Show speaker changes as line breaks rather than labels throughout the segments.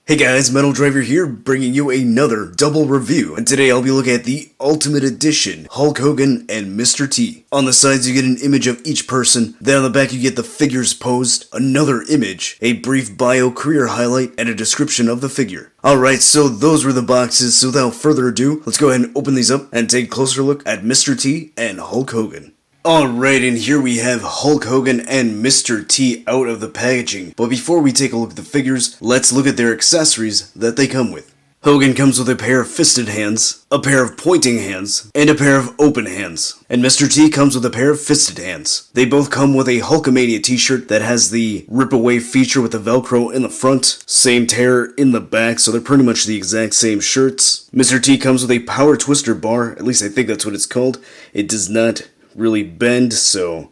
Hey guys, Metal Driver here, bringing you another double review, and today I'll be looking at the Ultimate Edition, Hulk Hogan and Mr. T. On the sides you get an image of each person, then on the back you get the figures posed, another image, a brief bio career highlight, and a description of the figure. Alright, so those were the boxes, so without further ado, let's go ahead and open these up and take a closer look at Mr. T and Hulk Hogan. Alright, and here we have Hulk Hogan and Mr. T out of the packaging. But before we take a look at the figures, let's look at their accessories that they come with. Hogan comes with a pair of fisted hands, a pair of pointing hands, and a pair of open hands. And Mr. T comes with a pair of fisted hands. They both come with a Hulkamania t-shirt that has the rip-away feature with the Velcro in the front, same tear in the back, so they're pretty much the exact same shirts. Mr. T comes with a power twister bar, at least I think that's what it's called. It does not really bend, so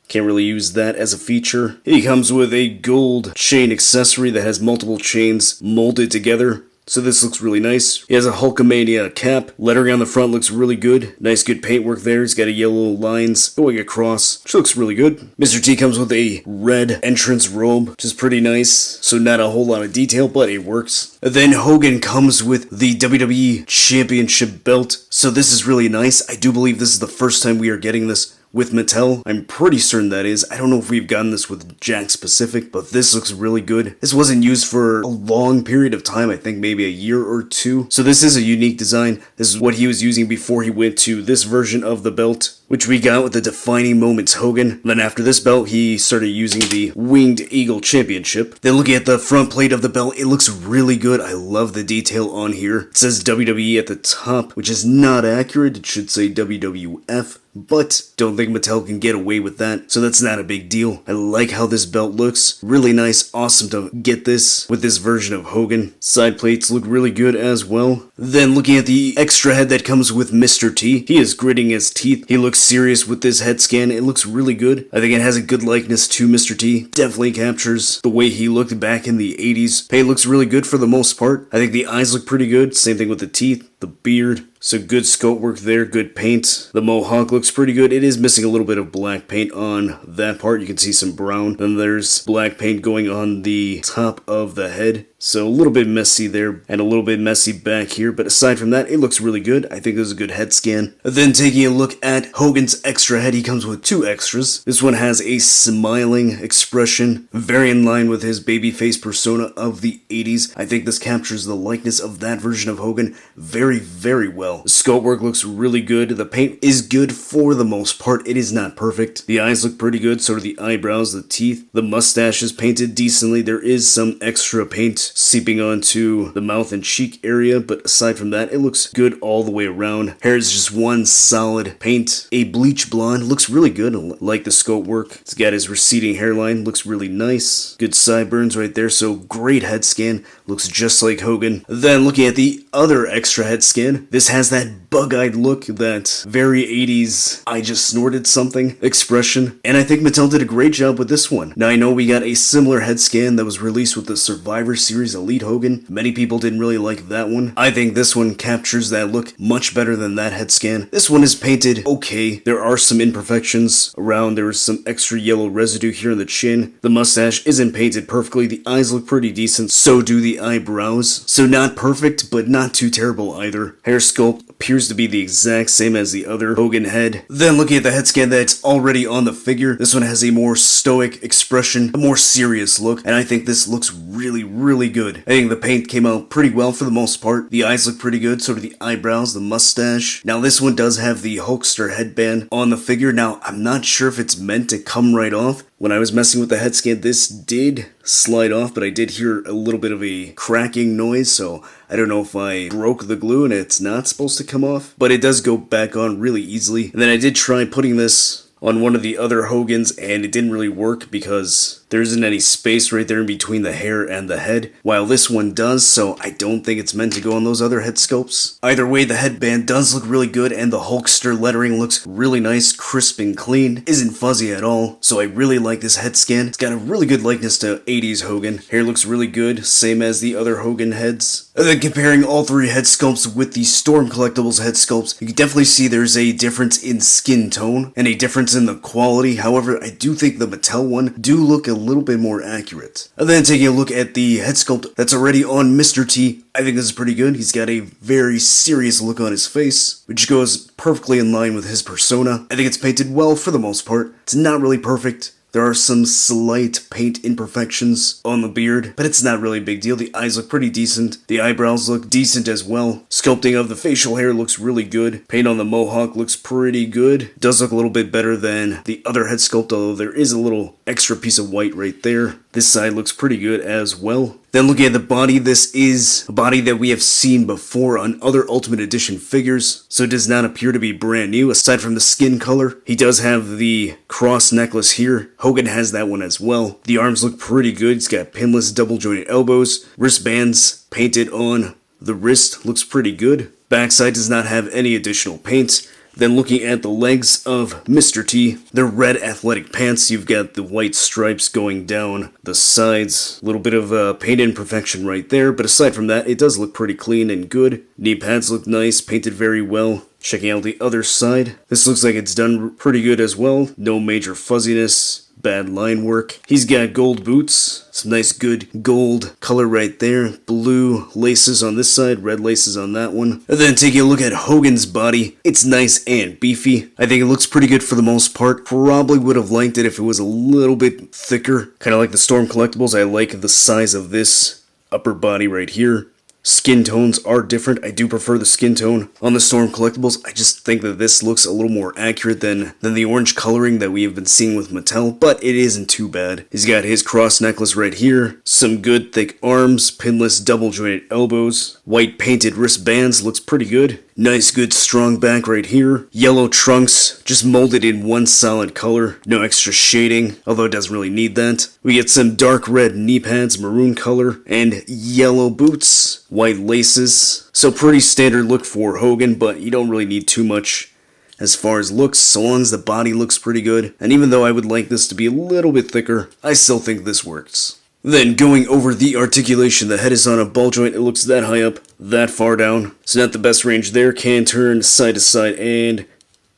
can't really use that as a feature. He comes with a gold chain accessory that has multiple chains molded together, so this looks really nice. He has a Hulkamania cap. Lettering on the front looks really good. Nice good paintwork there. He's got a yellow lines going across, which looks really good. Mr. T comes with a red entrance robe, which is pretty nice. So not a whole lot of detail, but it works. Then Hogan comes with the WWE Championship belt. So this is really nice. I do believe this is the first time we are getting this with Mattel. I'm pretty certain that is. I don't know if we've gotten this with Jakks Pacific, but this looks really good. This wasn't used for a long period of time, I think maybe a year or two. So this is a unique design. This is what he was using before he went to this version of the belt, which we got with the Defining Moments Hogan. Then after this belt, he started using the Winged Eagle Championship. Then looking at the front plate of the belt, it looks really good. I love the detail on here. It says WWE at the top, which is not accurate. It should say WWF. But don't think Mattel can get away with that, so that's not a big deal. I like how this belt looks. Really nice, awesome to get this with this version of Hogan. Side plates look really good as well. Then looking at the extra head that comes with Mr. T, he is gritting his teeth. He looks serious with this head scan. It looks really good. I think it has a good likeness to Mr. T. Definitely captures the way he looked back in the 80s. Paint looks really good for the most part. I think the eyes look pretty good. Same thing with the teeth, the beard. So good scope work there, good paint. The mohawk looks pretty good. It is missing a little bit of black paint on that part. You can see some brown. Then there's black paint going on the top of the head. So a little bit messy there and a little bit messy back here. But aside from that, it looks really good. I think this is a good head scan. Then taking a look at Hogan's extra head, he comes with two extras. This one has a smiling expression, very in line with his babyface persona of the 80s. I think this captures the likeness of that version of Hogan very, very well. The scope work looks really good. The paint is good for the most part. It is not perfect. The eyes look pretty good, so do the eyebrows, the teeth. The mustache is painted decently. There is some extra paint seeping onto the mouth and cheek area, but aside from that, it looks good all the way around. Hair is just one solid paint. A bleach blonde looks really good. I like the scope work. It's got his receding hairline. Looks really nice. Good sideburns right there, so great head scan. Looks just like Hogan. Then looking at the other extra head scan, this has that bug-eyed look, that very 80s I just snorted something expression, and I think Mattel did a great job with this one. Now I know we got a similar head scan that was released with the Survivor Series Elite Hogan. Many people didn't really like that one. I think this one captures that look much better than that head scan. This one is painted okay. There are some imperfections around. There is some extra yellow residue here on the chin. The mustache isn't painted perfectly. The eyes look pretty decent. So do the eyebrows. So not perfect, but not too terrible either. Hair sculpt appears to be the exact same as the other Hogan head. Then looking at the head scan that's already on the figure, this one has a more stoic expression, a more serious look, and I think this looks really, really good. I think the paint came out pretty well for the most part. The eyes look pretty good, so do the eyebrows, the mustache. Now this one does have the Hulkster headband on the figure. Now I'm not sure if it's meant to come right off. When I was messing with the head scan, this did slide off, but I did hear a little bit of a cracking noise, so I don't know if I broke the glue and it's not supposed to come off, but it does go back on really easily. And then I did try putting this on one of the other Hogans, and it didn't really work because there isn't any space right there in between the hair and the head, while this one does, so I don't think it's meant to go on those other head sculpts. Either way, the headband does look really good, and the Hulkster lettering looks really nice, crisp and clean, isn't fuzzy at all, so I really like this head scan. It's got a really good likeness to 80s Hogan. Hair looks really good, same as the other Hogan heads. And then comparing all three head sculpts with the Storm Collectibles head sculpts, you can definitely see there's a difference in skin tone and a difference in the quality. However, I do think the Mattel one do look a little bit more accurate. And then taking a look at the head sculpt that's already on Mr. T, I think this is pretty good. He's got a very serious look on his face, which goes perfectly in line with his persona. I think it's painted well for the most part. It's not really perfect. There are some slight paint imperfections on the beard, but it's not really a big deal. The eyes look pretty decent. The eyebrows look decent as well. Sculpting of the facial hair looks really good. Paint on the mohawk looks pretty good. Does look a little bit better than the other head sculpt, although there is a little extra piece of white right there. This side looks pretty good as well. Then looking at the body, this is a body that we have seen before on other Ultimate Edition figures, so it does not appear to be brand new, aside from the skin color. He does have the cross necklace here. Hogan has that one as well. The arms look pretty good. He's got pinless double jointed elbows. Wristbands painted on the wrist looks pretty good. Backside does not have any additional paint. Then looking at the legs of Mr. T, they're red athletic pants. You've got the white stripes going down the sides. A little bit of paint imperfection right there, but aside from that, it does look pretty clean and good. Knee pads look nice, painted very well. Checking out the other side, this looks like it's done pretty good as well. No major fuzziness. Bad line work. He's got gold boots, some nice good gold color right there, blue laces on this side, red laces on that one. And then taking a look at Hogan's body, it's nice and beefy. I think it looks pretty good for the most part. Probably would have liked it if it was a little bit thicker. Kind of like the Storm Collectibles, I like the size of this upper body right here. Skin tones are different. I do prefer the skin tone on the Storm Collectibles. I just think that this looks a little more accurate than the orange coloring that we have been seeing with Mattel, but it isn't too bad. He's got his cross necklace right here, some good thick arms, pinless double jointed elbows, white painted wristbands, looks pretty good. Nice good strong back right here. Yellow trunks, just molded in one solid color. No extra shading, although it doesn't really need that. We get some dark red knee pads, maroon color, and yellow boots. White laces. So pretty standard look for Hogan, but you don't really need too much as far as looks, so long as the body looks pretty good. And even though I would like this to be a little bit thicker, I still think this works. Then going over the articulation, the head is on a ball joint. It looks that high up, that far down. So not the best range there. Can turn side to side and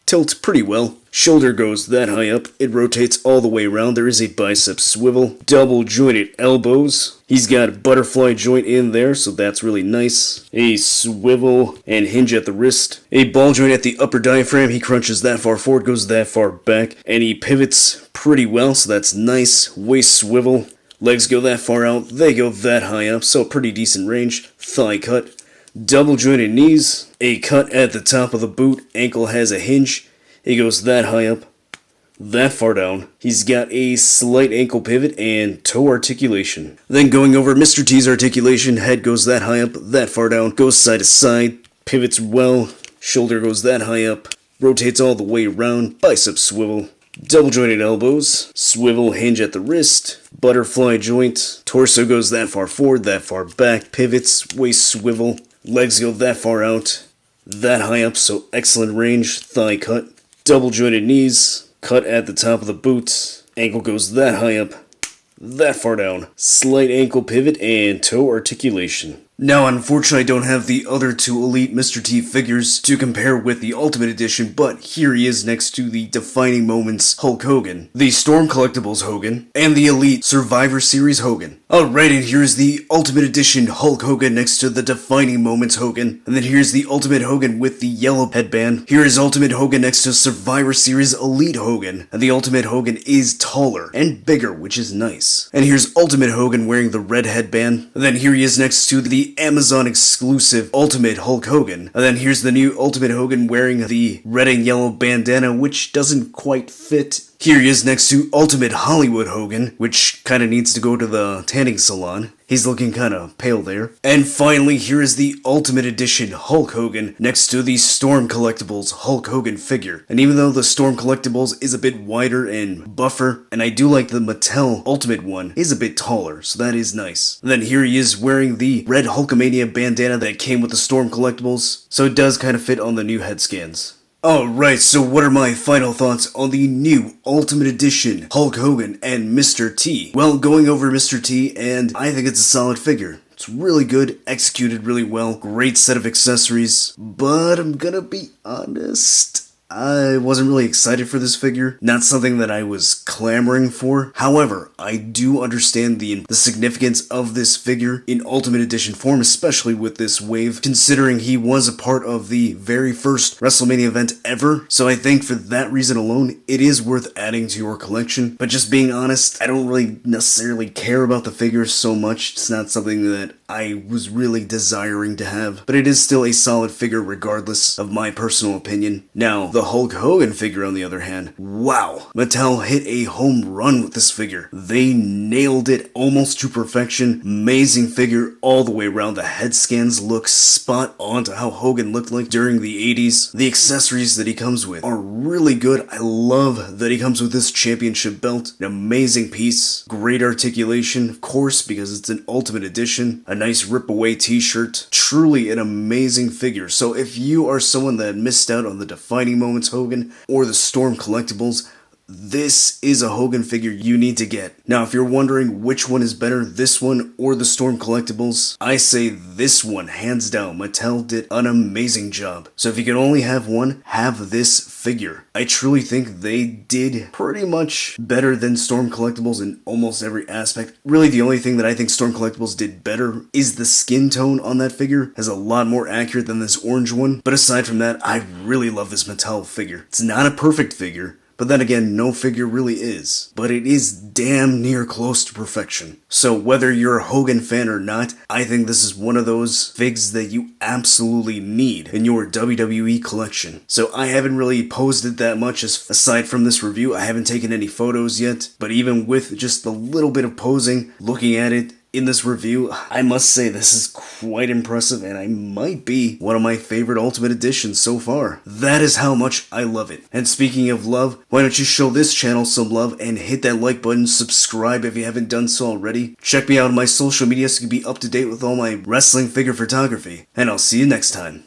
tilts pretty well. Shoulder goes that high up. It rotates all the way around. There is a bicep swivel. Double jointed elbows. He's got a butterfly joint in there, so that's really nice. A swivel and hinge at the wrist. A ball joint at the upper diaphragm. He crunches that far forward, goes that far back. And he pivots pretty well, so that's nice. Waist swivel. Legs go that far out, they go that high up, so pretty decent range. Thigh cut. Double jointed knees. A cut at the top of the boot. Ankle has a hinge. It goes that high up, that far down. He's got a slight ankle pivot and toe articulation. Then going over Mr. T's articulation, head goes that high up, that far down, goes side to side, pivots well, shoulder goes that high up, rotates all the way around, bicep swivel. Double jointed elbows, swivel hinge at the wrist, butterfly joint, torso goes that far forward, that far back, pivots, waist swivel, legs go that far out, that high up, so excellent range, thigh cut, double jointed knees, cut at the top of the boot, ankle goes that high up, that far down, slight ankle pivot and toe articulation. Now, unfortunately, I don't have the other two Elite Mr. T figures to compare with the Ultimate Edition, but here he is next to the Defining Moments Hulk Hogan, the Storm Collectibles Hogan, and the Elite Survivor Series Hogan. Alright, and here's the Ultimate Edition Hulk Hogan next to the Defining Moments Hogan, and then here's the Ultimate Hogan with the yellow headband. Here is Ultimate Hogan next to Survivor Series Elite Hogan, and the Ultimate Hogan is taller and bigger, which is nice. And here's Ultimate Hogan wearing the red headband, and then here he is next to the Amazon exclusive Ultimate Hulk Hogan. And then here's the new Ultimate Hogan wearing the red and yellow bandana, which doesn't quite fit. Here he is next to Ultimate Hollywood Hogan, which kind of needs to go to the tanning salon. He's looking kind of pale there. And finally, here is the Ultimate Edition Hulk Hogan next to the Storm Collectibles Hulk Hogan figure. And even though the Storm Collectibles is a bit wider and buffer, and I do like the Mattel Ultimate one, is a bit taller, so that is nice. And then here he is wearing the red Hulkamania bandana that came with the Storm Collectibles, so it does kind of fit on the new head scans. Alright, so what are my final thoughts on the new Ultimate Edition Hulk Hogan and Mr. T? Well, going over Mr. T, and I think it's a solid figure. It's really good, executed really well, great set of accessories, but I'm gonna be honest, I wasn't really excited for this figure, not something that I was clamoring for. However, I do understand the significance of this figure in Ultimate Edition form, especially with this wave, considering he was a part of the very first WrestleMania event ever. So I think for that reason alone, it is worth adding to your collection. But just being honest, I don't really necessarily care about the figure so much. It's not something that I was really desiring to have, but it is still a solid figure regardless of my personal opinion. Now, the Hulk Hogan figure on the other hand, wow, Mattel hit a home run with this figure. They nailed it almost to perfection. Amazing figure all the way around. The head scans look spot on to how Hogan looked like during the 80s. The accessories that he comes with are really good. I love that he comes with this championship belt, an amazing piece, great articulation, of course, because it's an Ultimate Edition, a nice rip-away t-shirt, truly an amazing figure. So if you are someone that missed out on the defining moments Hogan or the Storm collectibles, this is a Hogan figure you need to get. Now, if you're wondering which one is better, this one or the Storm collectibles, I say this one, hands down. Mattel did an amazing job. So if you can only have one, have this figure. I truly think they did pretty much better than Storm collectibles in almost every aspect. Really, the only thing that I think Storm collectibles did better is the skin tone on that figure is a lot more accurate than this orange one. But aside from that, I really love this Mattel figure. It's not a perfect figure, but then again, no figure really is. But it is damn near close to perfection. So whether you're a Hogan fan or not, I think this is one of those figs that you absolutely need in your WWE collection. So I haven't really posed it that much aside from this review. I haven't taken any photos yet. But even with just a little bit of posing, looking at it, in this review, I must say this is quite impressive and I might be one of my favorite Ultimate Editions so far. That is how much I love it. And speaking of love, why don't you show this channel some love and hit that like button, subscribe if you haven't done so already. Check me out on my social media so you can be up to date with all my wrestling figure photography. And I'll see you next time.